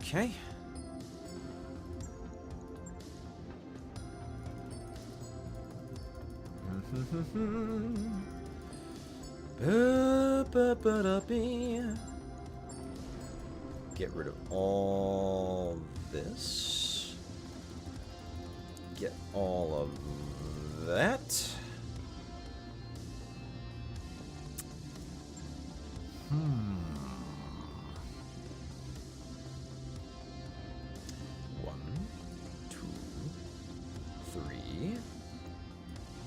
Okay. Get rid of all this. Get all of that. One, two, three.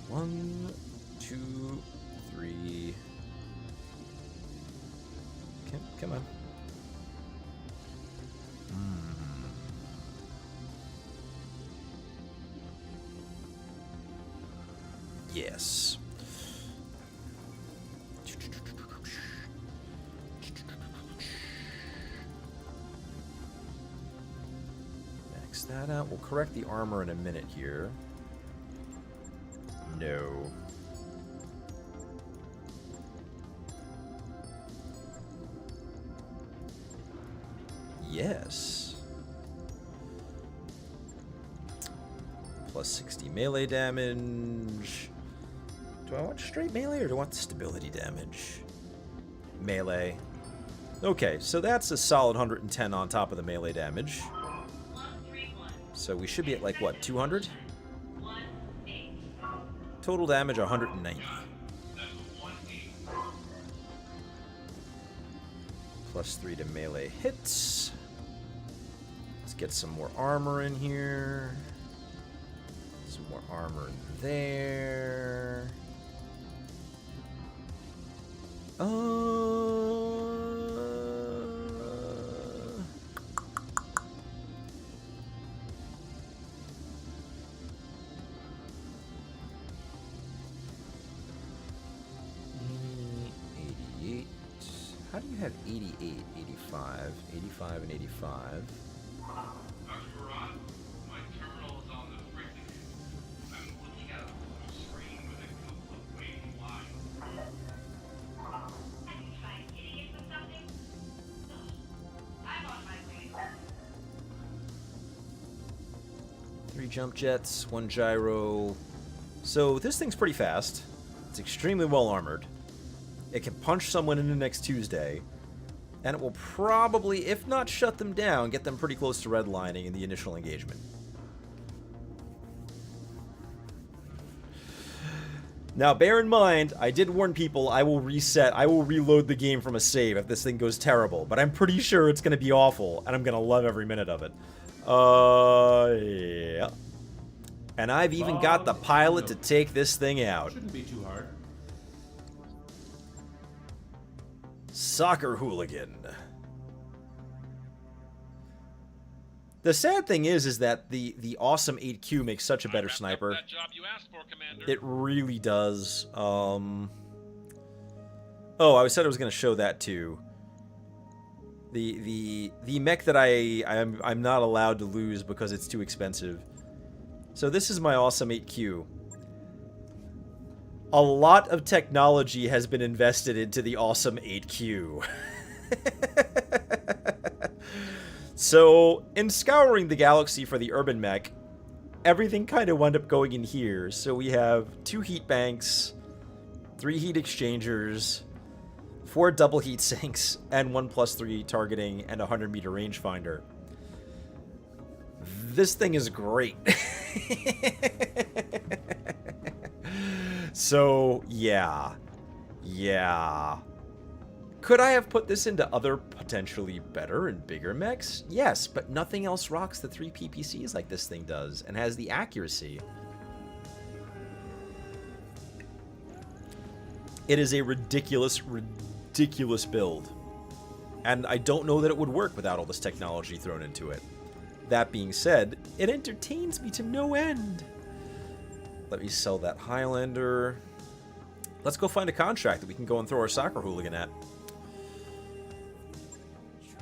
One, two, three. Okay, come on. Yes. Max that out. We'll correct the armor in a minute here. No. Yes. Plus 60 melee damage. Do I want straight melee or do I want stability damage? Melee. Okay, so that's a solid 110 on top of the melee damage. So we should be at like what, 200? Total damage 190. Plus 3 to melee hits. Let's get some more armor in here. Some more armor there. How do you have 88, 85, 85, and 85? Three jump jets, one gyro. So this thing's pretty fast. It's extremely well armored. It can punch someone into next Tuesday, and it will probably, if not shut them down, get them pretty close to redlining in the initial engagement. Now, bear in mind, I did warn people I will reload the game from a save if this thing goes terrible, but I'm pretty sure it's going to be awful, and I'm going to love every minute of it. Yeah. And I've even got the pilot to take this thing out. Shouldn't be too hard. Soccer Hooligan. The sad thing is that the awesome 8Q makes such a better sniper. That job you asked for, Commander. It really does. Oh, I said I was going to show that too. The mech that I'm not allowed to lose because it's too expensive. So this is my awesome 8Q. A lot of technology has been invested into the awesome 8Q. So, in scouring the galaxy for the urban mech, everything kind of wound up going in here. So we have 2 heat banks, 3 heat exchangers, 4 double heat sinks, and 1+3 targeting and a 100-meter rangefinder. This thing is great. So, yeah. Could I have put this into other potentially better and bigger mechs? Yes, but nothing else rocks the 3 PPCs like this thing does, and has the accuracy. It is a ridiculous build. And I don't know that it would work without all this technology thrown into it. That being said, it entertains me to no end. Let me sell that Highlander. Let's go find a contract that we can go and throw our Soccer Hooligan at.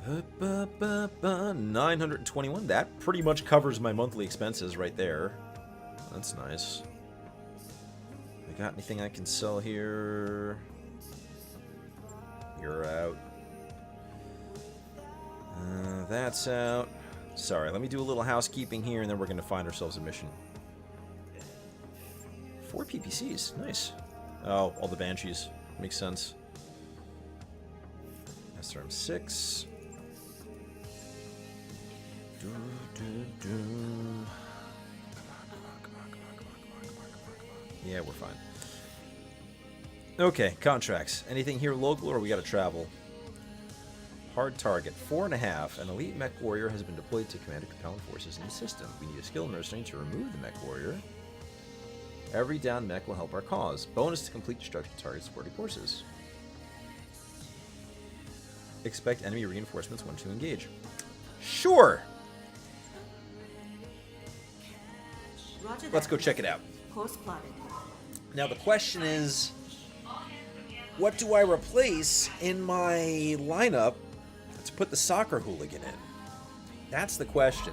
921. That pretty much covers my monthly expenses right there. That's nice. We got anything I can sell here? You're out. That's out. Sorry, let me do a little housekeeping here, and then we're going to find ourselves a mission. 4 PPCs. Nice. Oh, all the Banshees. Makes sense. SRM 6. Yeah, we're fine. Okay, contracts. Anything here local, or we gotta travel? Hard target. 4.5. An elite mech warrior has been deployed to command compelling forces in the system. We need a skilled mercenary to remove the mech warrior. Every down mech will help our cause. Bonus to complete destruction target supporting forces. Expect enemy reinforcements when to engage. Sure! Let's go check it out. Now the question is, what do I replace in my lineup to put the soccer hooligan in? That's the question.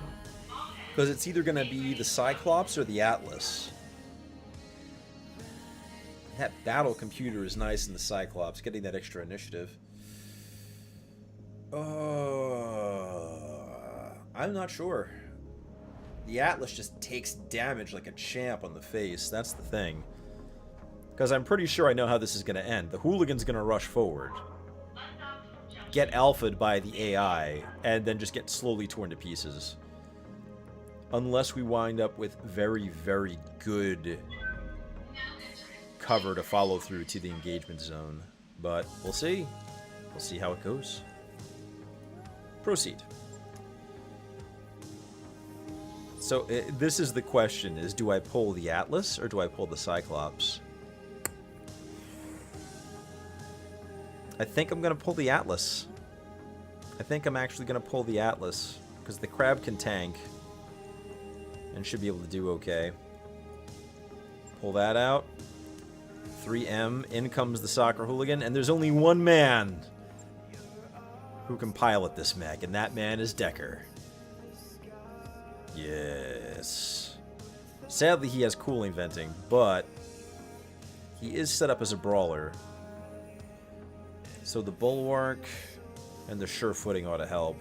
Because it's either going to be the Cyclops or the Atlas. That battle computer is nice in the Cyclops, getting that extra initiative. I'm not sure. The Atlas just takes damage like a champ on the face. That's the thing. Because I'm pretty sure I know how this is going to end. The Hooligan's going to rush forward, get alpha'd by the AI, and then just get slowly torn to pieces. Unless we wind up with very, very good cover to follow through to the engagement zone. But we'll see. We'll see how it goes. Proceed. So this is the question, is do I pull the Atlas or do I pull the Cyclops? I think I'm going to pull the Atlas. I think I'm actually going to pull the Atlas because the Crab can tank and should be able to do okay. Pull that out. 3M. In comes the Soccer Hooligan, and there's only one man who can pilot this mech, and that man is Decker. Yes. Sadly, he has cooling venting, but he is set up as a brawler. So the Bulwark and the Sure Footing ought to help.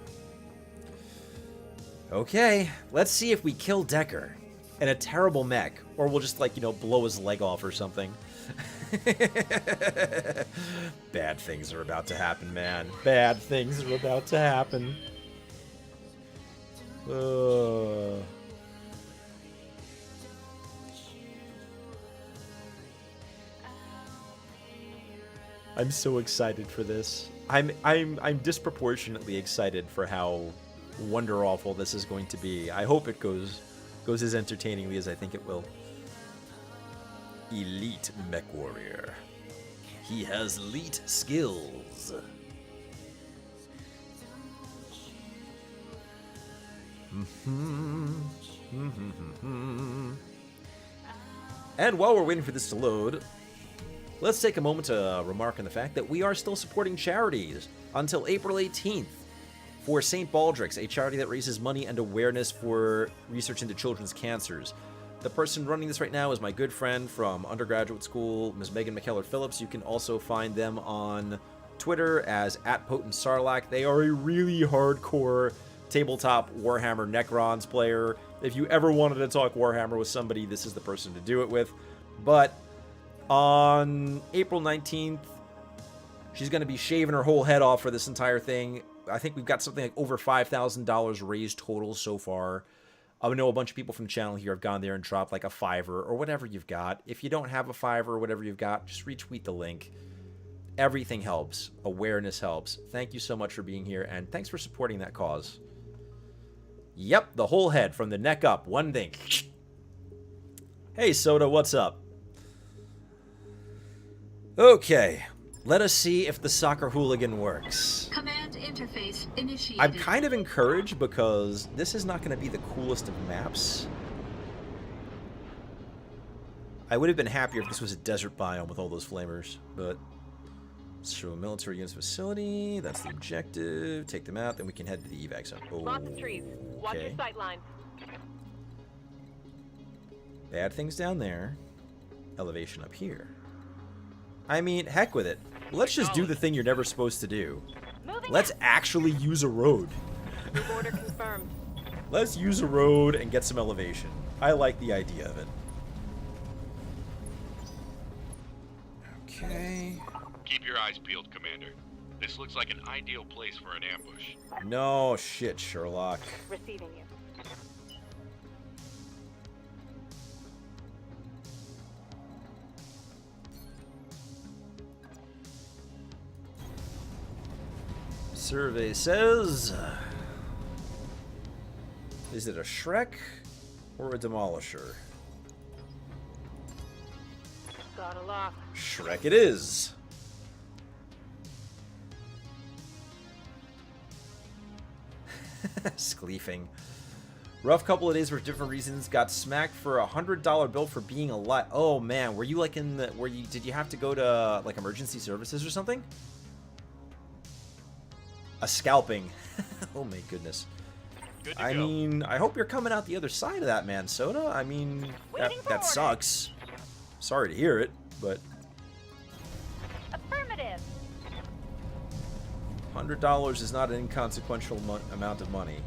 Okay, let's see if we kill Decker in a terrible mech, or we'll just, like, you know, blow his leg off or something. Bad things are about to happen, man. Bad things are about to happen. I'm so excited for this. I'm disproportionately excited for how wonder awful this is going to be. I hope it goes as entertainingly as I think it will. Elite Mech Warrior. He has elite skills. And while we're waiting for this to load, let's take a moment to remark on the fact that we are still supporting charities until April 18th for St. Baldrick's, a charity that raises money and awareness for research into children's cancers. The person running this right now is my good friend from undergraduate school, Ms. Megan McKellar-Phillips. You can also find them on Twitter as @PotentSarlacc. They are a really hardcore tabletop Warhammer Necrons player. If you ever wanted to talk Warhammer with somebody, this is the person to do it with. But on April 19th, she's going to be shaving her whole head off for this entire thing. I think we've got something like over $5,000 raised total so far. I know a bunch of people from the channel here have gone there and dropped like a $5 or whatever you've got. If you don't have a $5 or whatever you've got, just retweet the link. Everything helps. Awareness helps. Thank you so much for being here, and thanks for supporting that cause. Yep, the whole head from the neck up. One thing. Hey, Soda, what's up? Okay, let us see if the Soccer Hooligan works. Command interface initiated. I'm kind of encouraged because this is not going to be the coolest of maps. I would have been happier if this was a desert biome with all those flamers, but show a military units facility. That's the objective. Take them out, then we can head to the evac zone. Lots of trees. Watch your sight line. Bad things down there. Elevation up here. I mean, heck with it. Let's just do the thing you're never supposed to do. Let's actually use a road. Move order confirmed. Let's use a road and get some elevation. I like the idea of it. Okay. Keep your eyes peeled, Commander. This looks like an ideal place for an ambush. No shit, Sherlock. Receiving you. Survey says... Is it a Shrek or a Demolisher? Got a lock. Shrek it is. Skleefing. Rough couple of days for different reasons. Got smacked for a $100 bill for being alive. Oh man, were you like in the... Did you have to go to like emergency services or something? A scalping. Oh my goodness. Good to I go. mean, I hope you're coming out the other side of that, man, Soda. I mean, that sucks. Sorry to hear it, but Affirmative. $100 is not an inconsequential amount of money.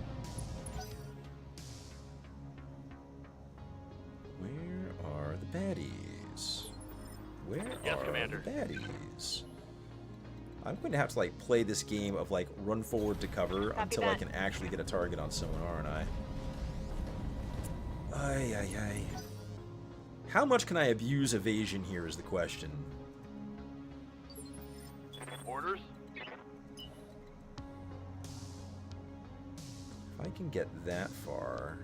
Where are the baddies? Where Yes, are Commander. the baddies? I'm going to have to like play this game of like run forward to cover Copy until I that. can actually get a target on someone, aren't I? Ay, ay, ay. How much can I abuse evasion here is the question. Orders? If I can get that far...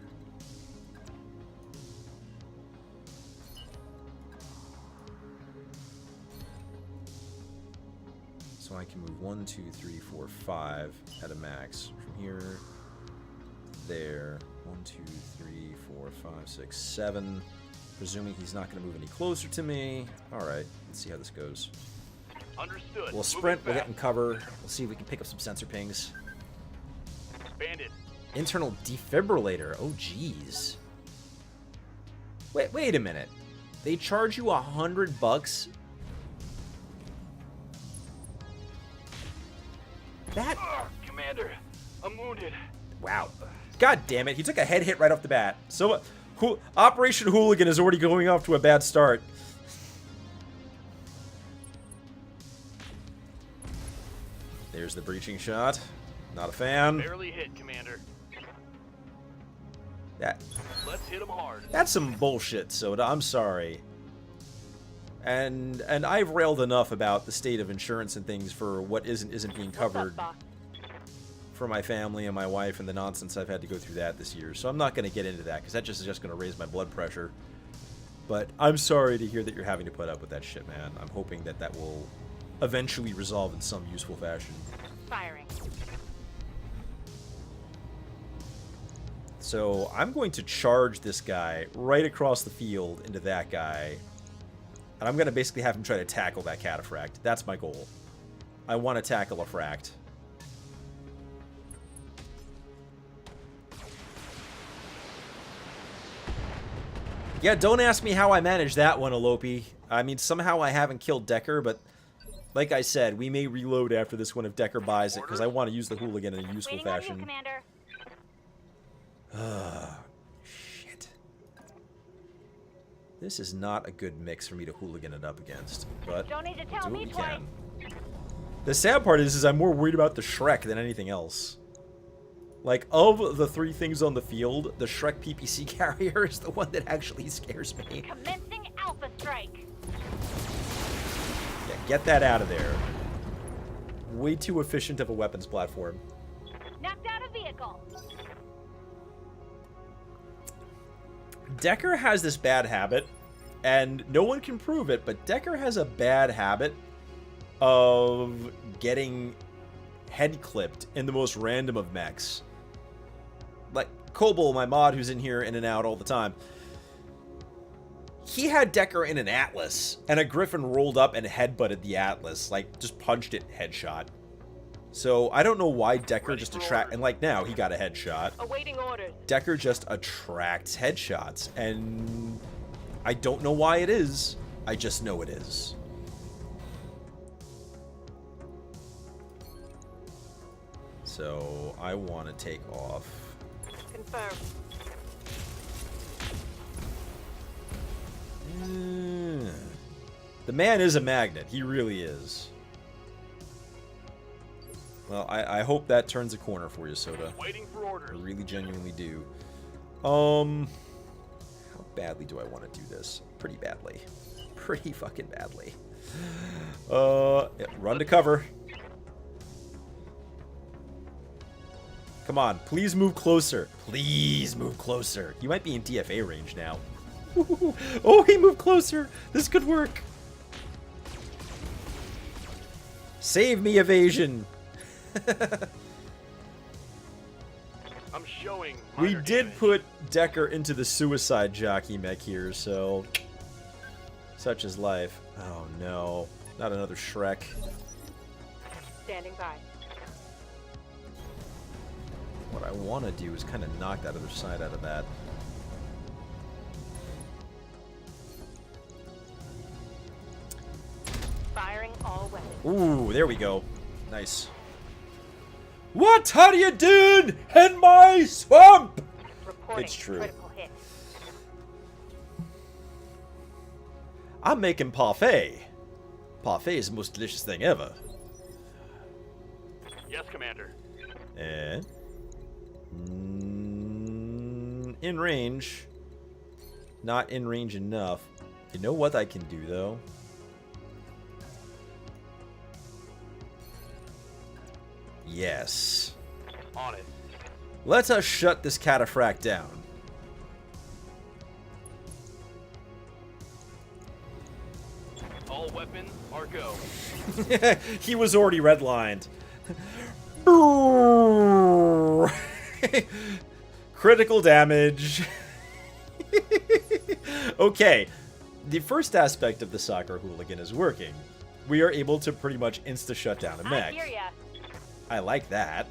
So I can move 1, 2, 3, 4, 5 at a max. From here, there. 1, 2, 3, 4, 5, 6, 7. Presuming he's not going to move any closer to me. Alright, let's see how this goes. Understood. We'll sprint, we'll get in cover. We'll see if we can pick up some sensor pings. Bandit. Internal defibrillator. Oh, jeez. Wait a minute. They charge you $100? That... Commander, I'm wounded. Wow. God damn it. He took a head hit right off the bat. So, Operation Hooligan is already going off to a bad start. There's the breaching shot. Not a fan. Barely hit, Commander. Let's hit him hard. That's some bullshit, Soda. I'm sorry. And I've railed enough about the state of insurance and things for what isn't being covered Boss? for my family and my wife and the nonsense I've had to go through that this year. So I'm not going to get into that because that is just going to raise my blood pressure. But I'm sorry to hear that you're having to put up with that shit, man. I'm hoping that that will eventually resolve in some useful fashion. Firing. So I'm going to charge this guy right across the field into that guy. And I'm going to basically have him try to tackle that cataphract. That's my goal. I want to tackle a fract. Yeah, don't ask me how I managed that one, Alope. I mean, somehow I haven't killed Decker, but like I said, we may reload after this one if Decker buys it, because I want to use the Hooligan in a useful Waiting on you, fashion. Commander. Shit. This is not a good mix for me to Hooligan it up against, but Don't need to we'll tell do what me we twice. can. The sad part is I'm more worried about the Shrek than anything else. Like, of the three things on the field, the Shrek PPC carrier is the one that actually scares me. Commencing Alpha Strike. Yeah, get that out of there. Way too efficient of a weapons platform. Knocked out a vehicle. Decker has this bad habit, and no one can prove it, but Decker has a bad habit of getting head clipped in the most random of mechs. Like Kobold, my mod who's in here in and out all the time, he had Decker in an Atlas, and a Griffin rolled up and headbutted the Atlas, like just punched it headshot. So I don't know why Decker just attract, and like now he got a headshot. Awaiting orders. Decker just attracts headshots, and I don't know why it is. I just know it is. So I want to take off. Confirm. The man is a magnet. He really is. Well, I hope that turns a corner for you, Soda. Waiting for orders. I really genuinely do. How badly do I want to do this? Pretty badly. Pretty fucking badly. Yeah, run to cover. Come on, please move closer. Please move closer. You might be in DFA range now. Oh, he moved closer. This could work. Save me, evasion. I'm showing. We minor did damage. put Decker into the suicide jockey mech here, so such is life. Oh no, not another Shrek. Standing by. What I want to do is kind of knock that other side out of that. Firing all weapons. Ooh, there we go. Nice. What are you doing in my swamp? Reporting It's true. critical hit. I'm making parfait. Parfait is the most delicious thing ever. Yes, Commander. And in range. Not in range enough. You know what I can do though? Yes. On it. Let us shut this cataphract down. All weapons are go. He was already redlined. Critical damage. Okay, the first aspect of the soccer hooligan is working. We are able to pretty much insta-shut down a I mech. hear ya. I like that.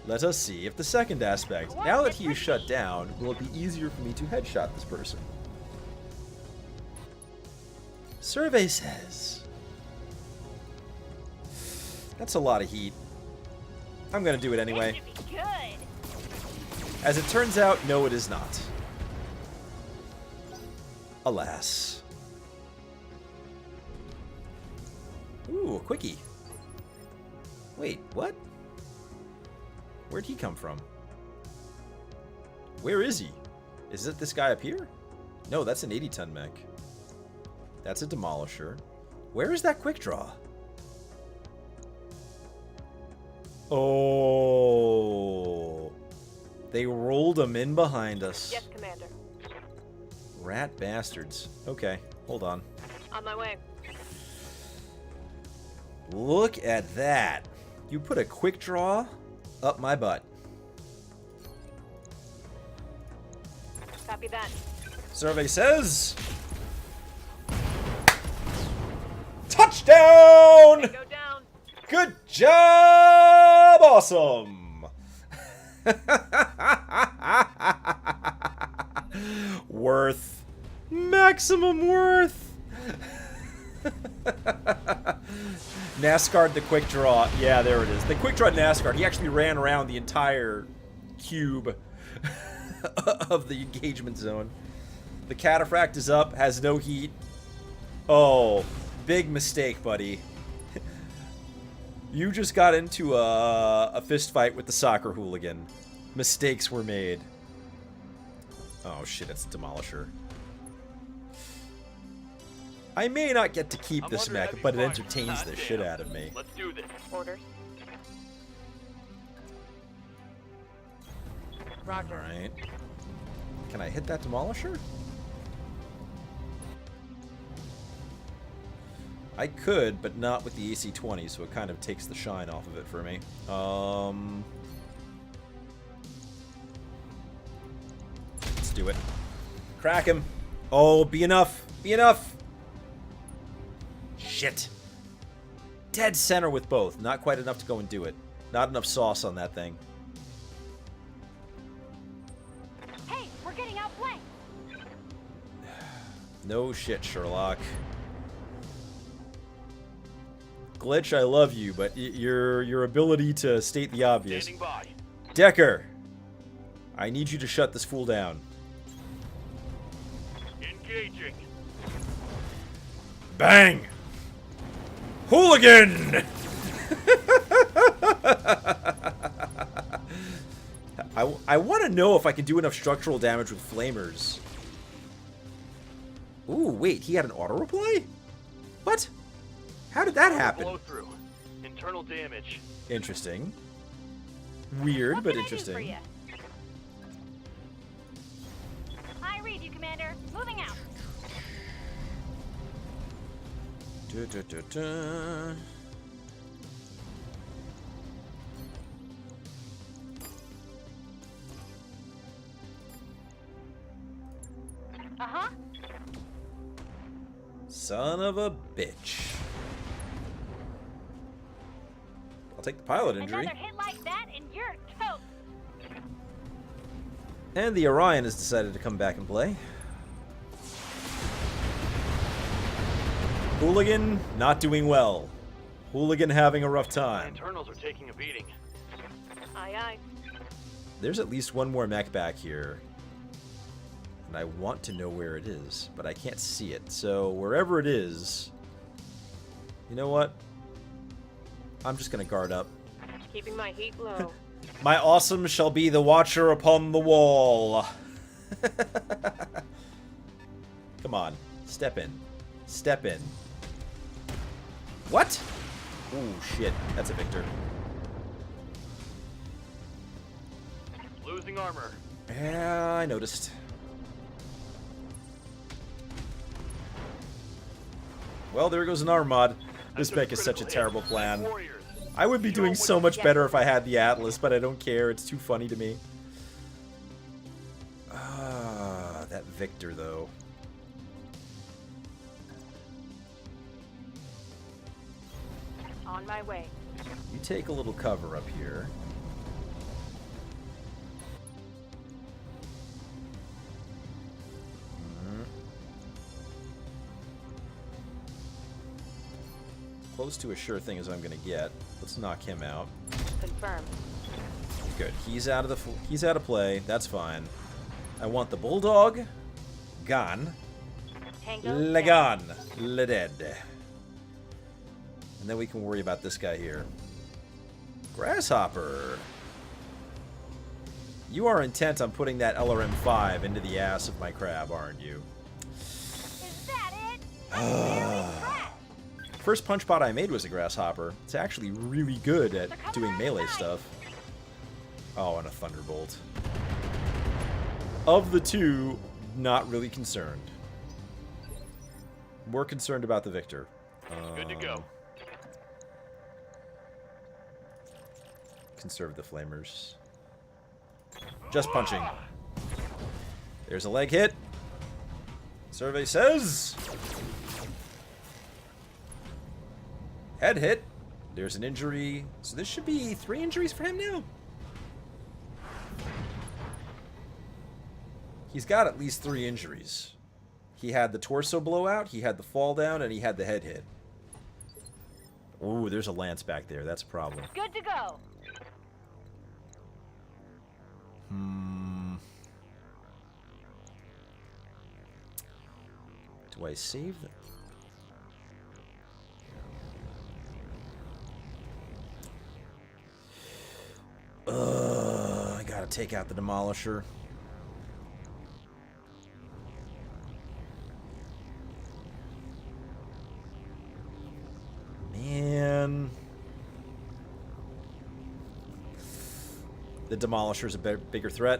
Let us see if the second aspect, now that he is shut down, will it be easier for me to headshot this person? Survey says. That's a lot of heat. I'm gonna do it anyway. This should be good. As it turns out, no it is not. Alas. Ooh, a quickie. Wait, what? Where'd he come from? Where is he? Is it this guy up here? No, that's an 80-ton mech. That's a demolisher. Where is that quick draw? Oh. They rolled him in behind us. Yes, Commander. Rat bastards. Okay, hold on. On my way. Look at that. You put a quick draw up my butt. Copy that. Survey says... Touchdown! Go down. Good job! Awesome! Worth. Maximum worth! NASCAR the quick draw. Yeah, there it is. The quick draw NASCAR. He actually ran around the entire cube of the engagement zone. The cataphract is up, has no heat. Oh, big mistake, buddy. You just got into a fist fight with the soccer hooligan. Mistakes were made. Oh shit, it's a demolisher. I may not get to keep I'm this under mech, heavy but it fire. entertains the shit out of me. Let's do this. Orders. Roger. Alright. Can I hit that demolisher? I could, but not with the AC-20, so it kind of takes the shine off of it for me. Let's do it. Crack him. Oh, be enough. Be enough. Shit. Dead center with both. Not quite enough to go and do it. Not enough sauce on that thing. Hey, we're getting outflanked. No shit, Sherlock. Glitch, I love you, but your ability to state the obvious. Standing by. Decker, I need you to shut this fool down. Engaging. Bang! Hooligan! I want to know if I can do enough structural damage with flamers. Ooh, wait, he had an auto reply? What? How did that happen? Blow through. Internal damage. Interesting. Weird, What but can I do for interesting. ya? I read you, Commander. Moving out. Da-da-da-da. Uh-huh. Son of a bitch. I'll take the pilot injury. Another hit like that and you're toast. And the Orion has decided to come back and play. Hooligan not doing well. Hooligan having a rough My time. internals are taking a beating. Aye, aye. There's at least one more mech back here. And I want to know where it is, but I can't see it. So wherever it is, you know what? I'm just going to guard up. Keeping my heat low. My awesome shall be the watcher upon the wall. Come on. Step in. Step in. What? Ooh, shit. That's a victor. Losing armor. Yeah, I noticed. Well, there goes an Armad. This mech is such a terrible plan. Warriors. I would be doing so much better if I had the Atlas, but I don't care. It's too funny to me. Ah, that Victor, though. On my way. You take a little cover up here. Close to a sure thing as I'm gonna get. Let's knock him out. Confirmed. Good. He's out of he's out of play. That's fine. I want the Bulldog. Gone. Tango. Le down. gone. Le dead. And then we can worry about this guy here. Grasshopper. You are intent on putting that LRM-5 into the ass of my crab, aren't you? Is that it? I'm very impressed. First punch bot I made was a Grasshopper. It's actually really good at They're coming doing out melee of sight. stuff. Oh, and a Thunderbolt. Of the two, not really concerned. More concerned about the Victor. Good to go. Conserve the Flamers. Just punching. There's a leg hit. Survey says... Head hit. There's an injury. So this should be 3 injuries for him now. He's got at least 3 injuries. He had the torso blowout, he had the fall down, and he had the head hit. Ooh, there's a lance back there. That's a problem. Good to go. Do I save them? I gotta take out the Demolisher. Man. The Demolisher's a bigger threat.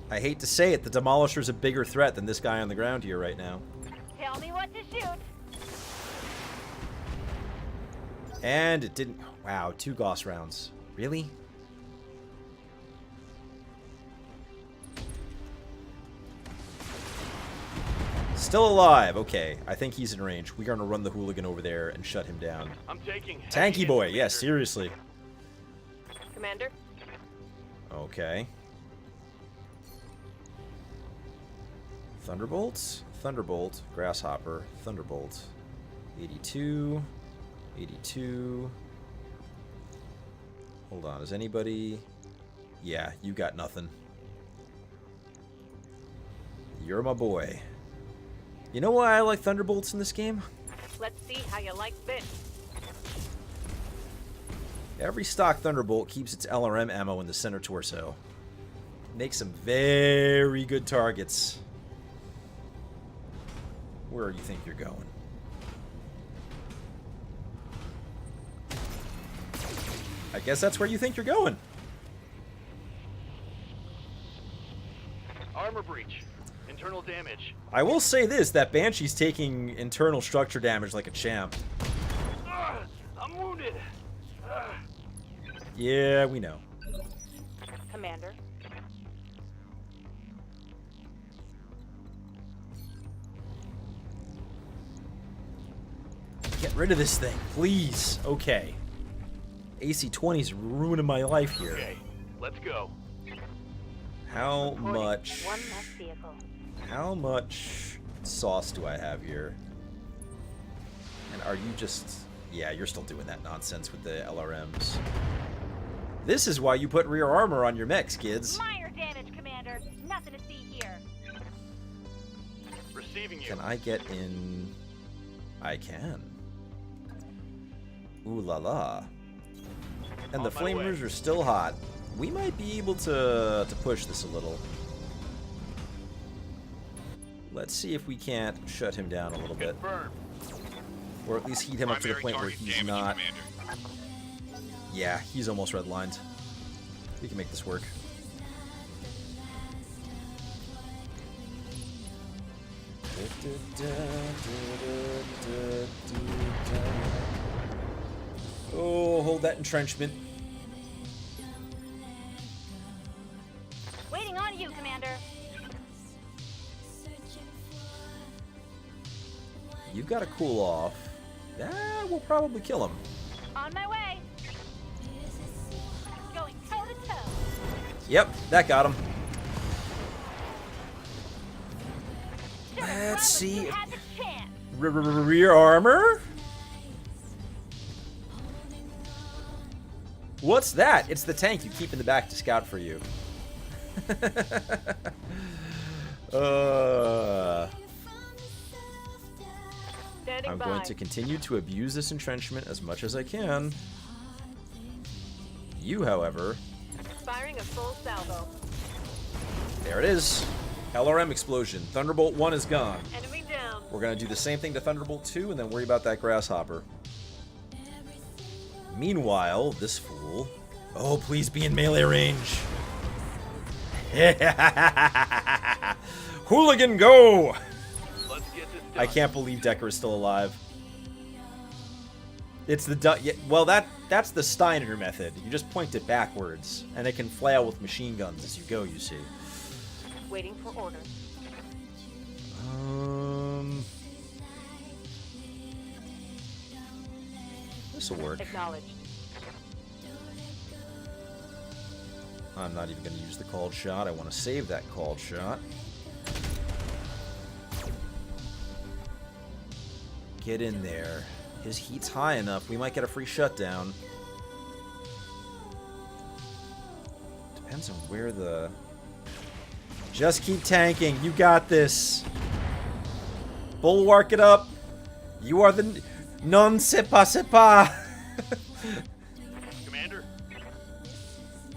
I hate to say it, the Demolisher's a bigger threat than this guy on the ground here right now. Tell me what to shoot. And it didn't... Wow, 2 Gauss rounds. Really? Still alive. Okay, I think he's in range. We're going to run the Hooligan over there and shut him down. I'm taking Tanky boy, yes, seriously. Commander. Okay. Thunderbolts? Thunderbolt, Grasshopper, Thunderbolt. 82, 82. Hold on, is anybody... Yeah, you got nothing. You're my boy. You know why I like Thunderbolts in this game? Let's see how you like this. Every stock Thunderbolt keeps its LRM ammo in the center torso. Makes some very good targets. Where do you think you're going? I guess that's where you think you're going. Armor breach. Internal damage. I will say this, that Banshee's taking internal structure damage like a champ. I'm wounded. Yeah, we know. Commander. Get rid of this thing, please. Okay. AC-20's ruining my life here. Okay, let's go. How much... One less vehicle. How much sauce do I have here? And are you just... Yeah, you're still doing that nonsense with the LRMs. This is why you put rear armor on your mechs, kids. Minor damage, Commander. Nothing to see here. Receiving you. Can I get in... I can. Ooh la la. And the On my way. flamers are still hot. We might be able to push this a little. Let's see if we can't shut him down a little bit. Confirmed. Or at least heat him up to the Primary point where target he's damage, not... Commander. Yeah, he's almost redlined. We can make this work. Oh, hold that entrenchment. Waiting on you, Commander. You've got to cool off. We'll probably kill him. On my way. Going toe to toe. Yep, that got him. Should've run Let's when see. you had the chance. Rear armor? What's that? It's the tank you keep in the back to scout for you. Standing I'm by. going to continue to abuse this entrenchment as much as I can. You, however, Firing a full salvo. there it is. LRM explosion. Thunderbolt 1 is gone. Enemy down. We're going to do the same thing to Thunderbolt 2 and then worry about that Grasshopper. Meanwhile, this fool... Oh, please be in melee range. Hooligan, go! Let's get this done. I can't believe Decker is still alive. It's the... Yeah, well, that's the Steiner method. You just point it backwards, and it can flail with machine guns as you go, you see. Waiting for orders. This'll work. Acknowledged. I'm not even going to use the called shot. I want to save that called shot. Get in there. His heat's high enough. We might get a free shutdown. Depends on where the... Just keep tanking. You got this. Bulwark it up. You are the... Non sepa sepa. Commander,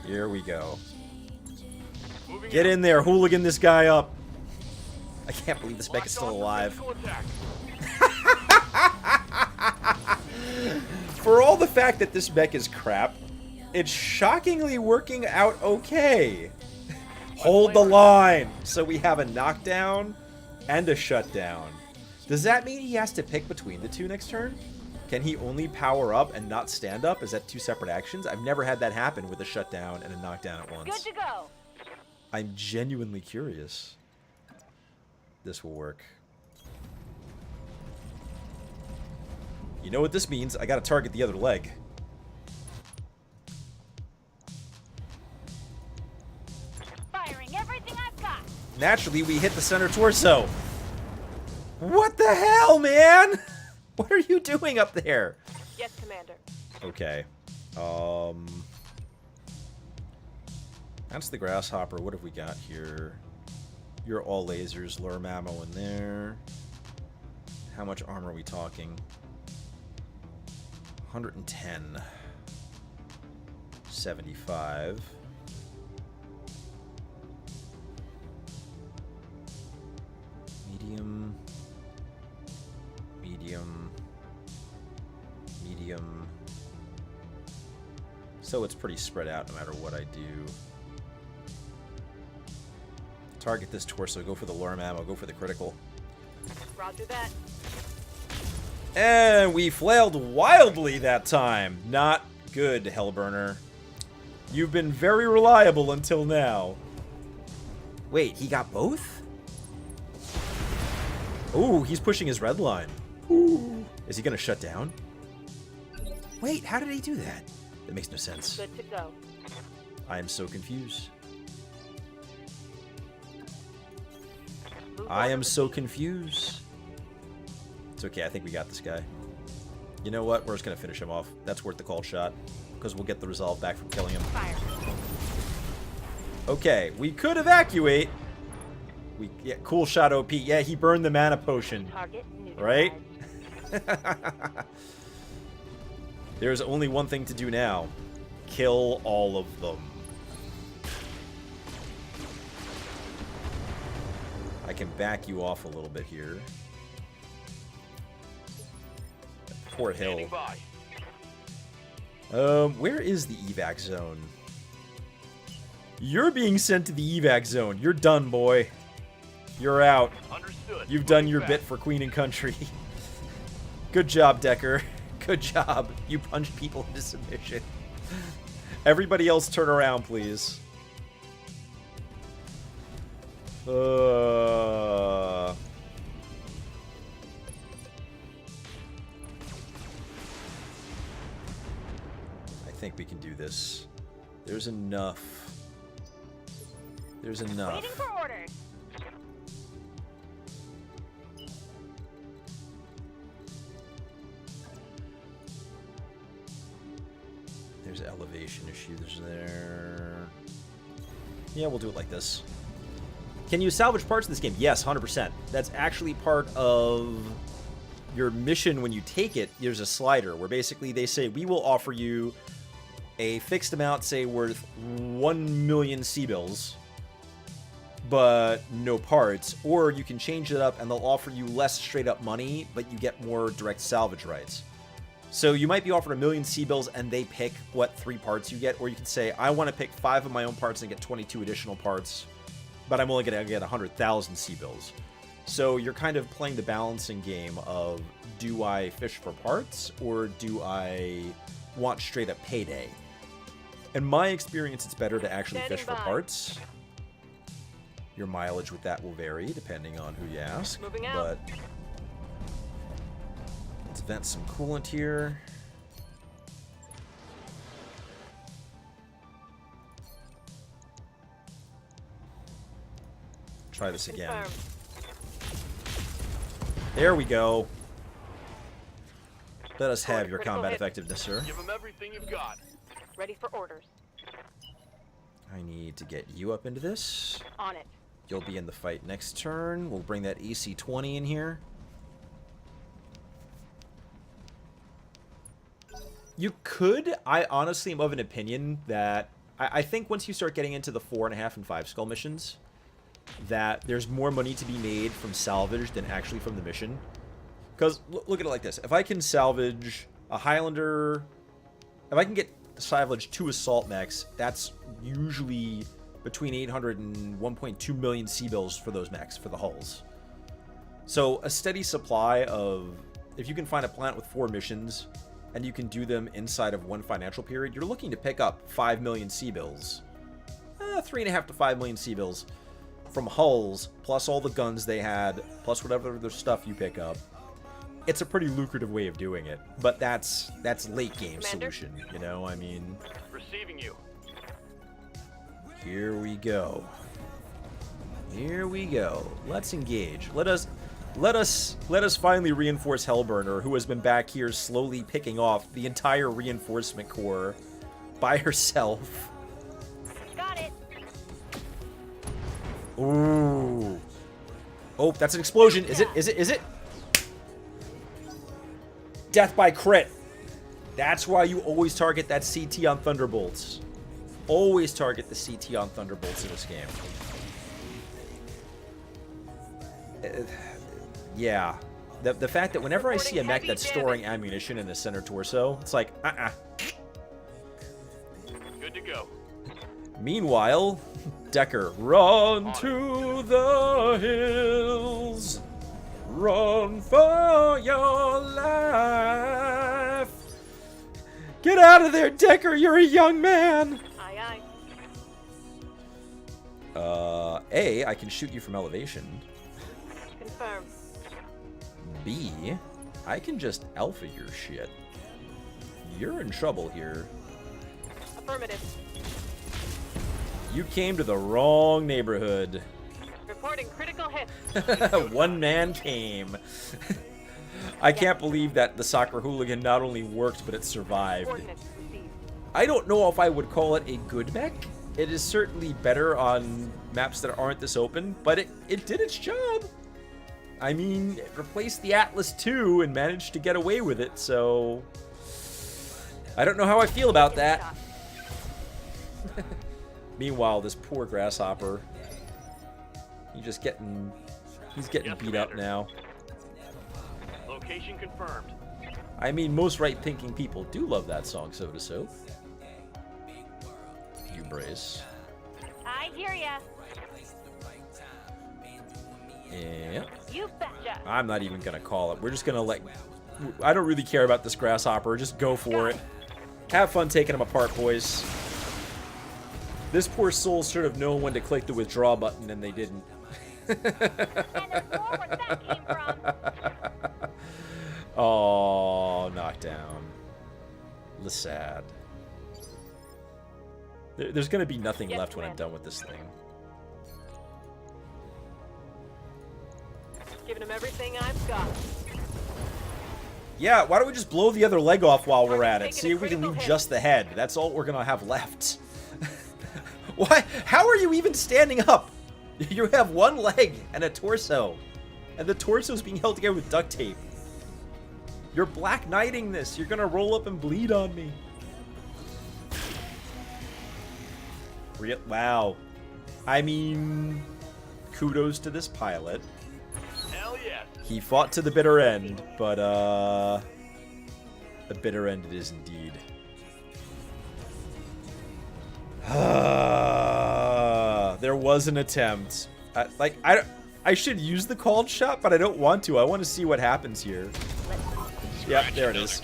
Here we go. moving Get out. in there. Hooligan this guy up. I can't believe this mech is Locked still on for alive. physical attack. For all the fact that this mech is crap, it's shockingly working out okay. Hold the line. So we have a knockdown and a shutdown. Does that mean he has to pick between the two next turn? Can he only power up and not stand up? Is that two separate actions? I've never had that happen with a shutdown and a knockdown at once. Good to go. I'm genuinely curious. This will work. You know what this means? I gotta target the other leg. Firing everything I've got. Naturally, we hit the center torso. What the hell, man? What are you doing up there? Yes, Commander. Okay. That's the Grasshopper. What have we got here? You're all lasers. Lure ammo in there. How much armor are we talking? 110. 75. Medium. Medium. Medium. So it's pretty spread out no matter what I do. Target this torso, go for the lure ammo, go for the critical. Roger that. And we flailed wildly that time. Not good, Hellburner. You've been very reliable until now. Wait, he got both? Ooh, he's pushing his red line. Ooh. Is he gonna shut down? Wait, how did he do that? That makes no sense. Good to go. I am so confused. Move I on am to so the confused. It's okay, I think we got this guy. You know what? We're just gonna finish him off. That's worth the call shot. Because we'll get the resolve back from killing him. fire. Okay, we could evacuate. Yeah, cool shot, OP. Yeah, he burned the mana potion. Target neutralized. Right? There's only one thing to do now. Kill all of them. I can back you off a little bit here. Poor Hill. Standing by. Where is the evac zone? You're being sent to the evac zone. You're done, boy. You're out. Understood. You've done Moving your back. bit for Queen and Country. Good job, Decker. Good job. You punched people into submission. Everybody else turn around, please. I think we can do this. There's enough. There's enough. Waiting for orders. There's elevation issues there. Yeah, we'll do it like this. Can you salvage parts in this game? Yes, 100%. That's actually part of your mission when you take it. There's a slider where basically they say, we will offer you a fixed amount, say worth 1 million C-bills, but no parts. Or you can change it up and they'll offer you less straight up money, but you get more direct salvage rights. So you might be offered 1 million C-bills and they pick what 3 parts you get, or you can say, I want to pick 5 of my own parts and get 22 additional parts, but I'm only going to get 100,000 C-bills. So you're kind of playing the balancing game of, do I fish for parts or do I want straight up payday? In my experience, it's better to actually Standing fish for by. parts. Your mileage with that will vary depending on who you ask. Moving out. But let's vent some coolant here. Try this again. Confirmed. There we go. Let us have your Critical combat hit. effectiveness, sir. Give them everything you've got. Ready for orders. I need to get you up into this. On it. You'll be in the fight next turn. We'll bring that EC-20 in here. You could. I honestly am of an opinion that I think once you start getting into the 4.5 and 5 skull missions, that there's more money to be made from salvage than actually from the mission. Because look at it like this: if I can salvage a Highlander, if I can get salvage 2 assault mechs, that's usually between 800 and 1.2 million C-bills for those mechs, for the hulls. So a steady supply of, if you can find a planet with 4 missions and you can do them inside of 1 financial period, you're looking to pick up 5 million C-bills. 3.5 to 5 million C-bills from hulls, plus all the guns they had, plus whatever other stuff you pick up. It's a pretty lucrative way of doing it, but that's late game Commander? solution, you know? I mean, Receiving you. here we go. Here we go. Let's engage. Let us finally reinforce Hellburner, who has been back here slowly picking off the entire reinforcement corps by herself. Got it. Ooh. Oh, that's an explosion. Is it? Is it? Is it? Death by crit. That's why you always target that CT on Thunderbolts. Always target the CT on Thunderbolts in this game. Yeah. The fact that whenever I see a mech that's storing ammunition in the center torso, it's like, Good to go. Meanwhile, Decker, run to the hills. Run for your life. Get out of there, Decker. You're a young man. Aye, aye. A, I can shoot you from elevation. Confirm. B, I can just alpha your shit. You're in trouble here. Affirmative. You came to the wrong neighborhood. Reporting critical hit. One man came. I can't believe that the soccer hooligan not only worked, but it survived. Coordinates received. I don't know if I would call it a good mech. It is certainly better on maps that aren't this open, but it did its job. I mean, it replaced the Atlas II and managed to get away with it, so I don't know how I feel about that. Meanwhile, this poor grasshopper, he's getting beat up now. Location confirmed. I mean, most right-thinking people do love that song, Soda Soap. You brace. I hear ya. Yeah. You betcha. I'm not even gonna call it. We're just gonna I don't really care about this grasshopper. Just go for it. Have fun taking him apart, boys. This poor soul should have known when to click the withdraw button, and they didn't. And there's more where that came from. Oh, knockdown. Sad. There's gonna be nothing Yes, left when I'm ma'am. done with this thing. Giving him everything I've got. Yeah, why don't we just blow the other leg off while we're at it? Target's See taking a if we can critical leave hit. just the head. That's all we're gonna have left. Why? How are you even standing up? You have one leg and a torso. And the torso's being held together with duct tape. You're Black Knighting this. You're gonna roll up and bleed on me. Wow. I mean, kudos to this pilot. Hell yes. He fought to the bitter end, but, the bitter end it is indeed. There was an attempt. I should use the called shot, but I don't want to. I want to see what happens here. Yep, there it is.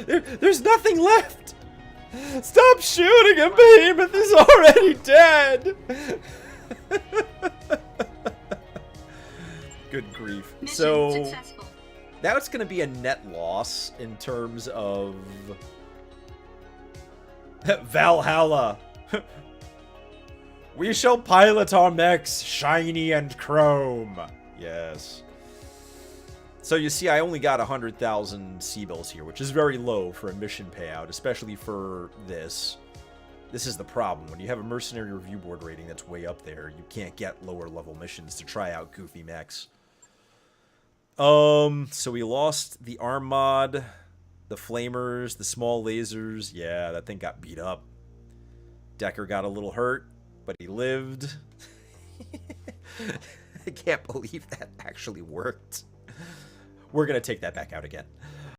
There's nothing left! Stop shooting him, Behemoth is already dead! Good grief. Mission So, successful. now it's going to be a net loss in terms of Valhalla. We shall pilot our mechs shiny and chrome. Yes. So you see, I only got 100,000 C-bills here, which is very low for a mission payout, especially for this. This is the problem. When you have a mercenary review board rating that's way up there, you can't get lower level missions to try out goofy mechs. So we lost the arm mod, the flamers, the small lasers. Yeah, that thing got beat up. Decker got a little hurt, but he lived. I can't believe that actually worked. We're going to take that back out again.